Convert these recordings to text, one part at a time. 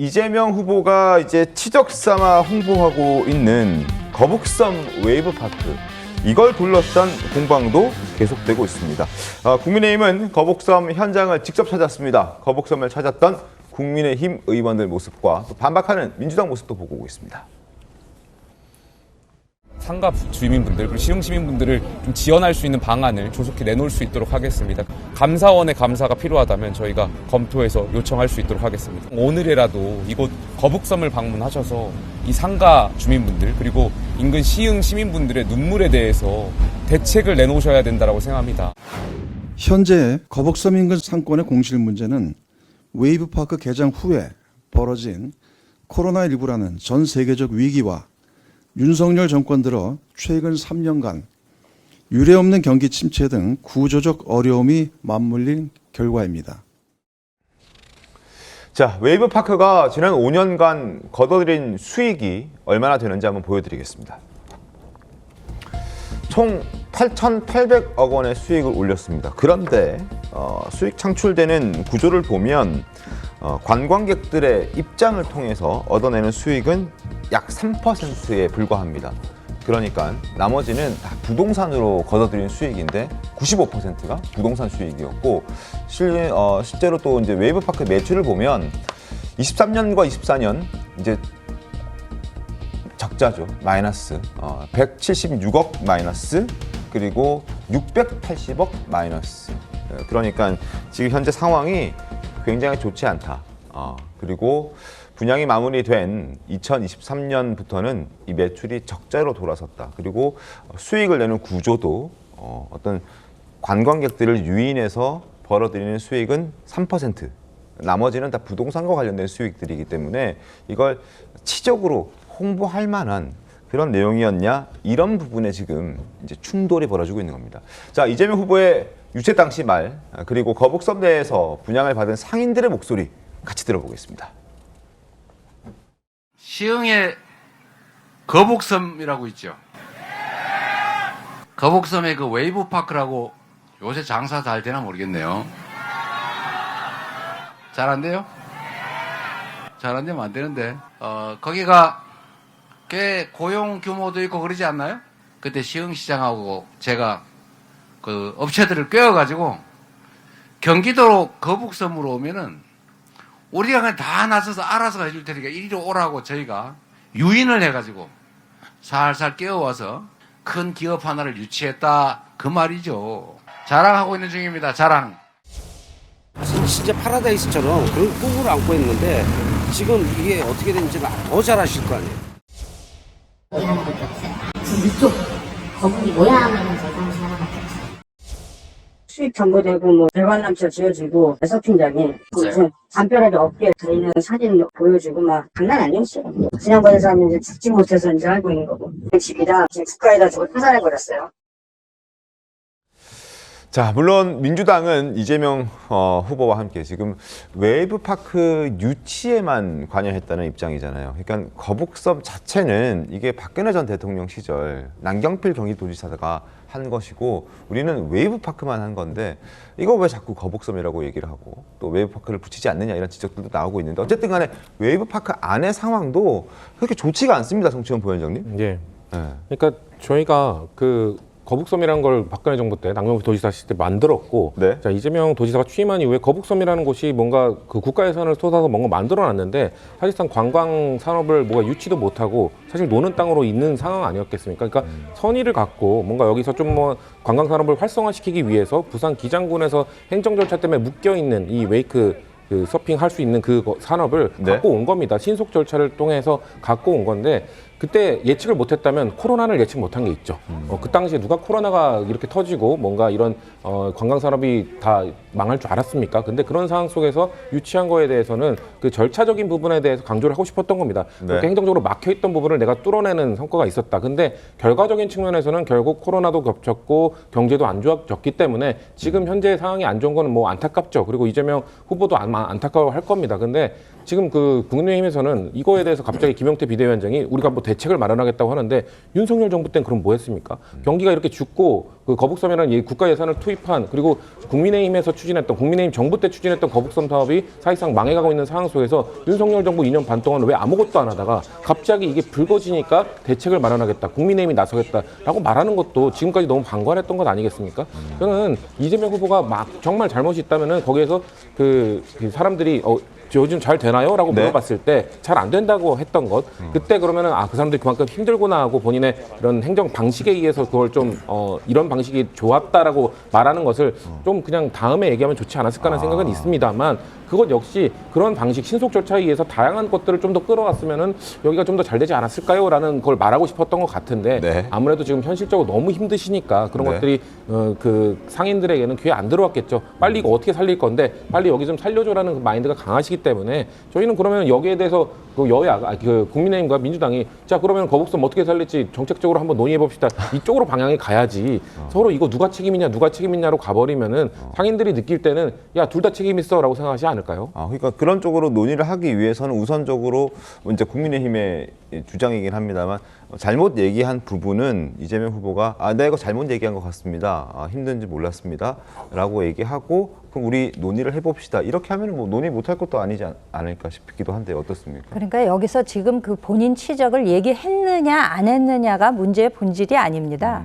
이재명 후보가 이제 치적 삼아 홍보하고 있는 거북섬 웨이브파크, 이걸 둘러싼 공방도 계속되고 있습니다. 국민의힘은 거북섬 현장을 직접 찾았습니다. 거북섬을 찾았던 국민의힘 의원들 모습과 또 반박하는 민주당 모습도 보고 오고 있습니다. 상가 주민분들 그리고 시흥 시민분들을 좀 지원할 수 있는 방안을 조속히 내놓을 수 있도록 하겠습니다. 감사원의 감사가 필요하다면 저희가 검토해서 요청할 수 있도록 하겠습니다. 오늘이라도 이곳 거북섬을 방문하셔서 이 상가 주민분들 그리고 인근 시흥 시민분들의 눈물에 대해서 대책을 내놓으셔야 된다고 생각합니다. 현재 거북섬 인근 상권의 공실 문제는 웨이브파크 개장 후에 벌어진 코로나19라는 전 세계적 위기와 윤석열 정권 들어 최근 3년간 유례없는 경기 침체 등 구조적 어려움이 맞물린 결과입니다. 자, 웨이브파크가 지난 5년간 거둬들인 수익이 얼마나 되는지 한번 보여드리겠습니다. 총 8,800억 원의 수익을 올렸습니다. 그런데 수익 창출되는 구조를 보면 관광객들의 입장을 통해서 얻어내는 수익은 약 3%에 불과합니다. 그러니까 나머지는 다 부동산으로 거둬들인 수익인데 95%가 부동산 수익이었고, 실제로 또 이제 웨이브파크 매출을 보면 23년과 24년 이제 적자죠. 마이너스 176억 마이너스, 그리고 680억 마이너스. 그러니까 지금 현재 상황이 굉장히 좋지 않다. 그리고 분양이 마무리된 2023년부터는 이 매출이 적자로 돌아섰다. 그리고 수익을 내는 구조도 어떤 관광객들을 유인해서 벌어들이는 수익은 3%, 나머지는 다 부동산과 관련된 수익들이기 때문에 이걸 치적으로 홍보할 만한 그런 내용이었냐, 이런 부분에 지금 이제 충돌이 벌어지고 있는 겁니다. 자, 이재명 후보의 유체 당시 말, 그리고 거북섬 내에서 분양을 받은 상인들의 목소리 같이 들어보겠습니다. 시흥에 거북섬이라고 있죠. 거북섬에 그 웨이브파크라고, 요새 장사 잘 되나 모르겠네요. 잘 안 돼요? 잘 안 되면 안 되는데, 거기가 꽤 고용 규모도 있고 그러지 않나요? 그때 시흥시장하고 제가 그 업체들을 꿰어가지고 경기도로 거북섬으로 오면은 우리가 그냥 다 나서서 알아서 해줄 테니까 이리로 오라고 저희가 유인을 해가지고 살살 깨워와서 큰 기업 하나를 유치했다, 그 말이죠. 자랑하고 있는 중입니다. 자랑. 진짜 파라다이스처럼 그런 꿈을 안고 있는데 지금 이게 어떻게 되는지 더 잘 아실 거 아니에요. 하는 것도 없어요. 지금 이쪽 거북이 모양은 제가 하나밖에 없어요. 수익 전부되고 뭐 대관람차 지어지고 서핑장이 무슨 담벼락에 업계 저희는 사진 보여주고 막 장난 아니었어요. 지난번에서 하면 이제 죽지 못해서 이제 알고 있는 거고, 집이다 지금 국가에다 주고 파산해 버렸어요. 자, 물론 민주당은 이재명 후보와 함께 지금 웨이브파크 유치에만 관여했다는 입장이잖아요. 그러니까 거북섬 자체는 이게 박근혜 전 대통령 시절 남경필 경기도지사가 한 것이고, 우리는 웨이브파크만 한 건데 이거 왜 자꾸 거북섬이라고 얘기를 하고 또 웨이브파크를 붙이지 않느냐, 이런 지적들도 나오고 있는데, 어쨌든 간에 웨이브파크 안의 상황도 그렇게 좋지가 않습니다. 정치원 부위원장님. 예. 그러니까 저희가 그 거북섬이라는 걸 박근혜 정부 때 남경필 도지사 시절 때 만들었고, 네. 자, 이재명 도지사가 취임한 이후에 거북섬이라는 곳이 뭔가 그 국가 예산을 쏟아서 뭔가 만들어놨는데 사실상 관광 산업을 뭐가 유치도 못하고 사실 노는 땅으로 있는 상황 아니었겠습니까? 그러니까 선의를 갖고 뭔가 여기서 좀 뭐 관광 산업을 활성화시키기 위해서 부산 기장군에서 행정 절차 때문에 묶여 있는 이 웨이크 그 서핑 할 수 있는 그 산업을 네. 갖고 온 겁니다. 신속 절차를 통해서 갖고 온 건데, 그때 예측을 못했다면 코로나를 예측 못한 게 있죠. 그 당시에 누가 코로나가 이렇게 터지고 뭔가 이런 관광 산업이 다 망할 줄 알았습니까? 근데 그런 상황 속에서 유치한 거에 대해서는 그 절차적인 부분에 대해서 강조를 하고 싶었던 겁니다. 네. 그렇게 행정적으로 막혀있던 부분을 내가 뚫어내는 성과가 있었다. 근데 결과적인 측면에서는 결국 코로나도 겹쳤고 경제도 안 좋아졌기 때문에 지금 현재 상황이 안 좋은 거는 뭐 안타깝죠. 그리고 이재명 후보도 아마 안타까워할 겁니다. 근데 지금 그 국민의힘에서는 이거에 대해서 갑자기 김용태 비대위원장이 우리가 뭐 대책을 마련하겠다고 하는데 윤석열 정부 때는 그럼 뭐 했습니까? 경기가 이렇게 죽고 그 거북섬이라는 이 국가 예산을 투입한 그리고 국민의힘에서 추진했던 국민의힘 정부 때 추진했던 거북섬 사업이 사실상 망해가고 있는 상황 속에서 윤석열 정부 2년 반 동안 왜 아무것도 안 하다가 갑자기 이게 불거지니까 대책을 마련하겠다, 국민의힘이 나서겠다라고 말하는 것도 지금까지 너무 방관했던 것 아니겠습니까? 저는 이재명 후보가 막 정말 잘못이 있다면은 거기에서 그 사람들이 요즘 잘 되나요? 라고 네. 물어봤을 때 잘 안 된다고 했던 것. 그때 그러면은 그 사람들이 그만큼 힘들구나 하고 본인의 이런 행정 방식에 의해서 그걸 좀 이런 방식이 좋았다라고 말하는 것을 좀 그냥 다음에 얘기하면 좋지 않았을까 하는 생각은 있습니다만 그것 역시 그런 방식 신속 절차에 의해서 다양한 것들을 좀 더 끌어왔으면은 여기가 좀 더 잘 되지 않았을까요? 라는 걸 말하고 싶었던 것 같은데 네. 아무래도 지금 현실적으로 너무 힘드시니까 그런 네. 것들이 그 상인들에게는 귀에 안 들어왔겠죠. 빨리 이거 어떻게 살릴 건데 빨리 여기 좀 살려줘라는 그 마인드가 강하시기 때문에 저희는 그러면 여기에 대해서 그 그 국민의힘과 민주당이 자 그러면 거북섬 어떻게 살릴지 정책적으로 한번 논의해 봅시다. 이쪽으로 방향이 가야지. 서로 이거 누가 책임있냐로 가버리면은 상인들이 느낄 때는 야 둘 다 책임 있어라고 생각하지 않을까요? 그러니까 그런 쪽으로 논의를 하기 위해서는 우선적으로 이제 국민의힘의 주장이긴 합니다만 잘못 얘기한 부분은 이재명 후보가 내가 이거 잘못 얘기한 것 같습니다. 힘든지 몰랐습니다.라고 얘기하고 그럼 우리 논의를 해봅시다. 이렇게 하면 뭐 논의 못할 것도 아니지 않을까 싶기도 한데 어떻습니까? 그러니까 여기서 지금 그 본인 치적을 얘기했느냐 안 했느냐가 문제의 본질이 아닙니다.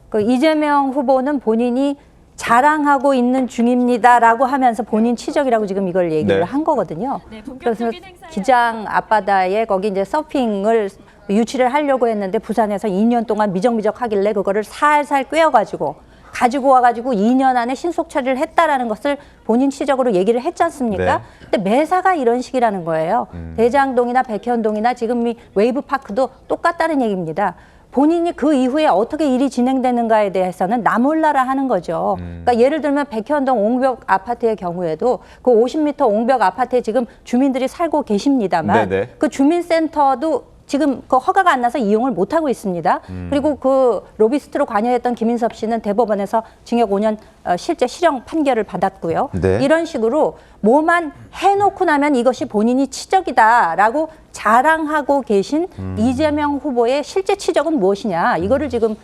그 이재명 후보는 본인이 자랑하고 있는 중입니다라고 하면서 본인 치적이라고 지금 이걸 얘기를 네. 한 거거든요. 그래서 기장 앞바다에 거기 이제 서핑을 유치를 하려고 했는데 부산에서 2년 동안 미적미적 하길래 그거를 살살 꿰어가지고 가지고 와가지고 2년 안에 신속 처리를 했다라는 것을 본인 치적으로 얘기를 했지 않습니까? 네. 근데 매사가 이런 식이라는 거예요. 대장동이나 백현동이나 지금 이 웨이브파크도 똑같다는 얘기입니다. 본인이 그 이후에 어떻게 일이 진행되는가에 대해서는 나 몰라라 하는 거죠. 그러니까 예를 들면 백현동 옹벽 아파트의 경우에도 그 50m 옹벽 아파트에 지금 주민들이 살고 계십니다만 네네. 그 주민센터도 지금 그 허가가 안 나서 이용을 못 하고 있습니다. 그리고 그 로비스트로 관여했던 김인섭 씨는 대법원에서 징역 5년 실제 실형 판결을 받았고요. 네. 이런 식으로 뭐만 해놓고 나면 이것이 본인이 치적이다라고 자랑하고 계신 이재명 후보의 실제 치적은 무엇이냐 이거를 지금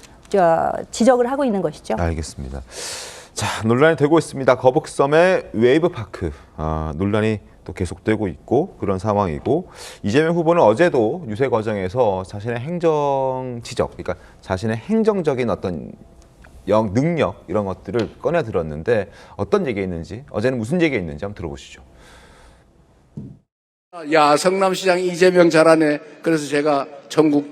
지적을 하고 있는 것이죠. 알겠습니다. 자, 논란이 되고 있습니다. 거북섬의 웨이브파크 논란이 또 계속되고 있고 그런 상황이고 이재명 후보는 어제도 유세 과정에서 자신의 행정 지적, 그러니까 자신의 행정적인 어떤 능력 이런 것들을 꺼내 들었는데 어떤 얘기가 있는지 어제는 무슨 얘기가 있는지 한번 들어보시죠. 야, 성남시장 이재명 잘하네. 그래서 제가 전국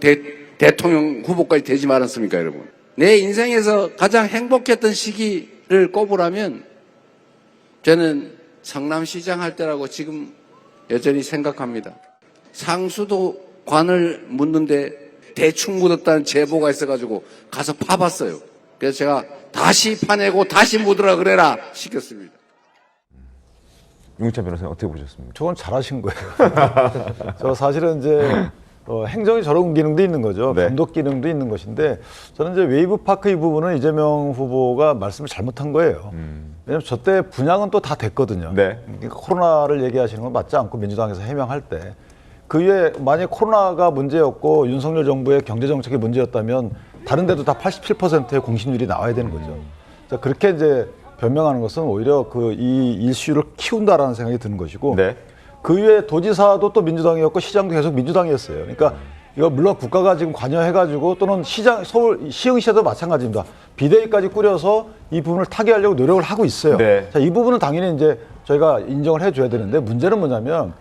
대통령 후보까지 되지 말았습니까, 여러분? 내 인생에서 가장 행복했던 시기를 꼽으라면 저는 성남시장 할 때라고 지금 여전히 생각합니다. 상수도 관을 묻는데 대충 묻었다는 제보가 있어가지고 가서 파봤어요. 그래서 제가 다시 파내고 다시 묻으라 그래라 시켰습니다. 윤기찬 변호사님 어떻게 보셨습니까? 저건 잘하신 거예요. 저 사실은 이제 행정이 저런 기능도 있는 거죠. 네. 감독 기능도 있는 것인데 저는 이제 웨이브파크 이 부분은 이재명 후보가 말씀을 잘못한 거예요. 왜냐하면 저 때 분양은 또 다 됐거든요. 네. 그러니까 코로나를 얘기하시는 건 맞지 않고 민주당에서 해명할 때 그 이후에 만약에 코로나가 문제였고 윤석열 정부의 경제정책이 문제였다면 다른 데도 다 87%의 공신률이 나와야 되는 거죠. 자, 그렇게 이제 변명하는 것은 오히려 이 이슈를 키운다라는 생각이 드는 것이고 네. 그 이후에 도지사도 또 민주당이었고 시장도 계속 민주당이었어요. 그러니까 이거 물론 국가가 지금 관여해가지고 또는 서울 시흥시에도 마찬가지입니다. 비대위까지 꾸려서 이 부분을 타개하려고 노력을 하고 있어요. 네. 자, 이 부분은 당연히 이제 저희가 인정을 해줘야 되는데 문제는 뭐냐면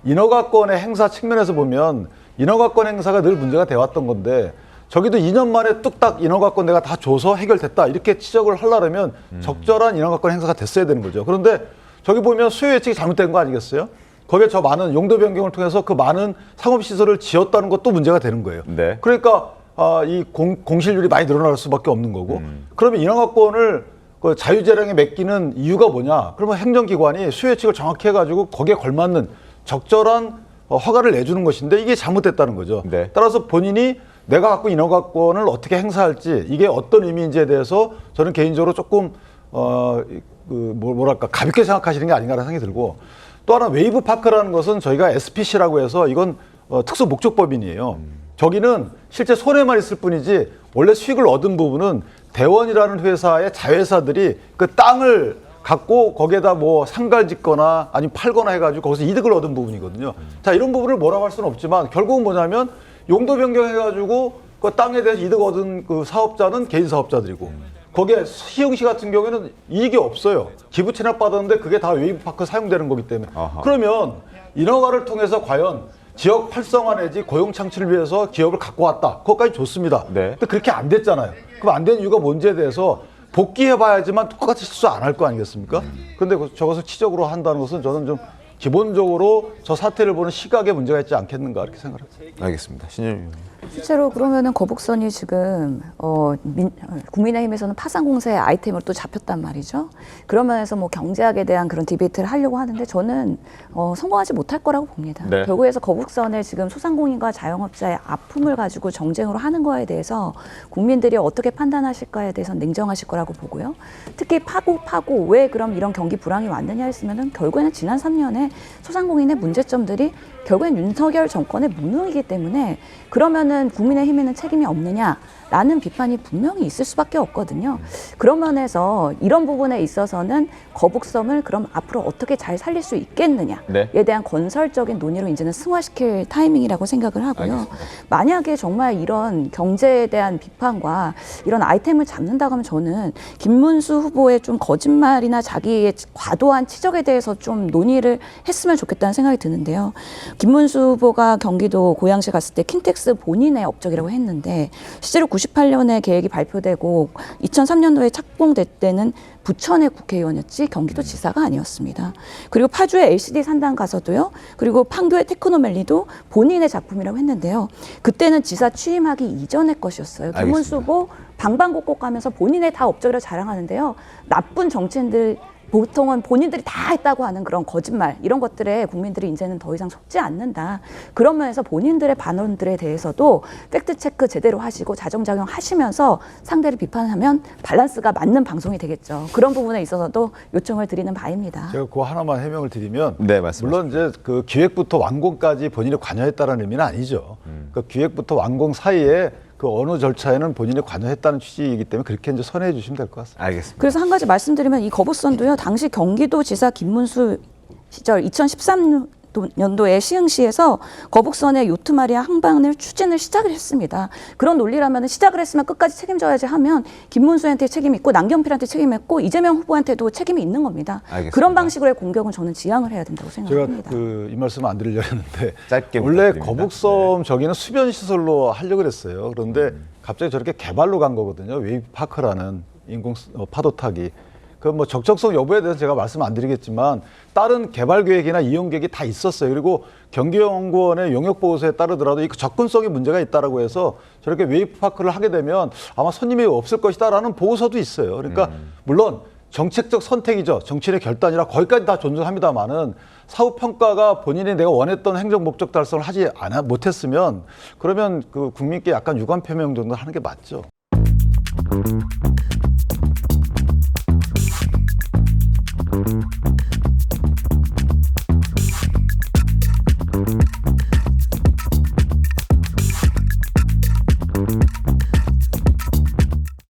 인허가권의 행사 측면에서 보면 인허가권 행사가 늘 문제가 돼왔던 건데 저기도 2년 만에 뚝딱 인허가권 내가 다 줘서 해결됐다 이렇게 지적을 하려면 적절한 인허가권 행사가 됐어야 되는 거죠. 그런데 저기 보면 수요 예측이 잘못된 거 아니겠어요? 거기에 저 많은 용도 변경을 통해서 그 많은 상업시설을 지었다는 것도 문제가 되는 거예요. 네. 그러니까 이 공실률이 많이 늘어날 수밖에 없는 거고 그러면 인허가권을 그 자유재량에 맡기는 이유가 뭐냐? 그러면 행정기관이 수요 예측을 정확히 해가지고 거기에 걸맞는 적절한 허가를 내주는 것인데 이게 잘못됐다는 거죠. 네. 따라서 본인이 내가 갖고 인허가권을 어떻게 행사할지 이게 어떤 의미인지에 대해서 저는 개인적으로 조금 뭐랄까 가볍게 생각하시는 게 아닌가라는 생각이 들고 또 하나 웨이브 파크라는 것은 저희가 SPC라고 해서 이건 특수 목적법인이에요. 저기는 실제 손해만 있을 뿐이지 원래 수익을 얻은 부분은 대원이라는 회사의 자회사들이 그 땅을 갖고 거기에다 뭐 상가를 짓거나 아니면 팔거나 해가지고 거기서 이득을 얻은 부분이거든요. 자, 이런 부분을 뭐라고 할 수는 없지만 결국은 뭐냐면 용도 변경해가지고 그 땅에 대해서 이득 얻은 그 사업자는 개인 사업자들이고 거기에 시흥시 같은 경우에는 이익이 없어요. 기부 체납 받았는데 그게 다 웨이브파크 사용되는 거기 때문에. 아하. 그러면 인허가를 통해서 과연 지역 활성화 내지 고용 창출을 위해서 기업을 갖고 왔다. 그것까지 좋습니다. 네. 근데 그렇게 안 됐잖아요. 그럼 안 된 이유가 뭔지에 대해서 복귀해봐야지만 똑같이 실수 안 할 거 아니겠습니까? 그런데 저것을 치적으로 한다는 것은 저는 좀 기본적으로 저 사태를 보는 시각에 문제가 있지 않겠는가 이렇게 생각합니다. 알겠습니다. 신현희 실제로 그러면은 거북선이 지금 국민의힘에서는 파산공사의 아이템으로 또 잡혔단 말이죠. 그런 면에서 뭐 경제학에 대한 그런 디베이트를 하려고 하는데 저는 성공하지 못할 거라고 봅니다. 네. 결국에서 거북선을 지금 소상공인과 자영업자의 아픔을 가지고 정쟁으로 하는 거에 대해서 국민들이 어떻게 판단하실까에 대해서 냉정하실 거라고 보고요. 특히 파고 왜 그럼 이런 경기 불황이 왔느냐 했으면은 결국에는 지난 3년에 소상공인의 문제점들이 결국엔 윤석열 정권의 무능이기 때문에 그러면은 국민의힘에는 책임이 없느냐라는 비판이 분명히 있을 수밖에 없거든요. 그런 면에서 이런 부분에 있어서는 거북섬을 그럼 앞으로 어떻게 잘 살릴 수 있겠느냐에 네. 대한 건설적인 논의로 이제는 승화시킬 타이밍이라고 생각을 하고요. 알겠습니다. 만약에 정말 이런 경제에 대한 비판과 이런 아이템을 잡는다고 하면 저는 김문수 후보의 좀 거짓말이나 자기의 과도한 치적에 대해서 좀 논의를 했으면 좋겠다는 생각이 드는데요. 김문수 후보가 경기도 고양시 갔을 때 킨텍스 본인의 업적이라고 했는데 실제로 98년에 계획이 발표되고 2003년도에 착공될 때는 부천의 국회의원이었지 경기도지사가 아니었습니다. 그리고 파주의 LCD 산단 가서도요. 그리고 판교의 테크노멜리도 본인의 작품이라고 했는데요. 그때는 지사 취임하기 이전의 것이었어요. 김문수 후보 방방곡곡 가면서 본인의 다 업적이라 자랑하는데요. 나쁜 정치인들 보통은 본인들이 다 했다고 하는 그런 거짓말 이런 것들에 국민들이 이제는 더 이상 속지 않는다. 그런 면에서 본인들의 반론들에 대해서도 팩트체크 제대로 하시고 자정작용하시면서 상대를 비판하면 밸런스가 맞는 방송이 되겠죠. 그런 부분에 있어서도 요청을 드리는 바입니다. 제가 그거 하나만 해명을 드리면 네, 말씀하십시오. 물론 이제 그 기획부터 완공까지 본인이 관여했다는 의미는 아니죠. 그 기획부터 완공 사이에 그 어느 절차에는 본인이 관여했다는 취지이기 때문에 그렇게 이제 선회해 주시면 될 것 같습니다. 알겠습니다. 그래서 한 가지 말씀드리면 이 거북선도요. 당시 경기도지사 김문수 시절 2013년도에 시흥시에서 거북선의 요트 마리아 항방을 추진을 시작을 했습니다. 그런 논리라면 시작을 했으면 끝까지 책임져야지 하면 김문수한테 책임이 있고 남경필한테 책임이 있고 이재명 후보한테도 책임이 있는 겁니다. 알겠습니다. 그런 방식으로의 공격은 저는 지양을 해야 된다고 제가 생각합니다. 이 말씀 안 드리려 했는데 짧게 원래 부탁드립니다. 거북섬 저기는 수변 시설로 하려고 그랬어요. 그런데 갑자기 저렇게 개발로 간 거거든요. 웨이브파크라는 인공 파도 타기. 그 뭐 적정성 여부에 대해서 제가 말씀 안 드리겠지만 다른 개발 계획이나 이용 계획이 다 있었어요. 그리고 경기연구원의 용역 보고서에 따르더라도 이 접근성이 문제가 있다라고 해서 저렇게 웨이브파크를 하게 되면 아마 손님이 없을 것이다라는 보고서도 있어요. 그러니까 물론 정책적 선택이죠. 정치인의 결단이라 거기까지 다 존중합니다만은 사후 평가가 본인이 내가 원했던 행정 목적 달성을 하지 못했으면 그러면 그 국민께 약간 유감 표명 정도 하는 게 맞죠.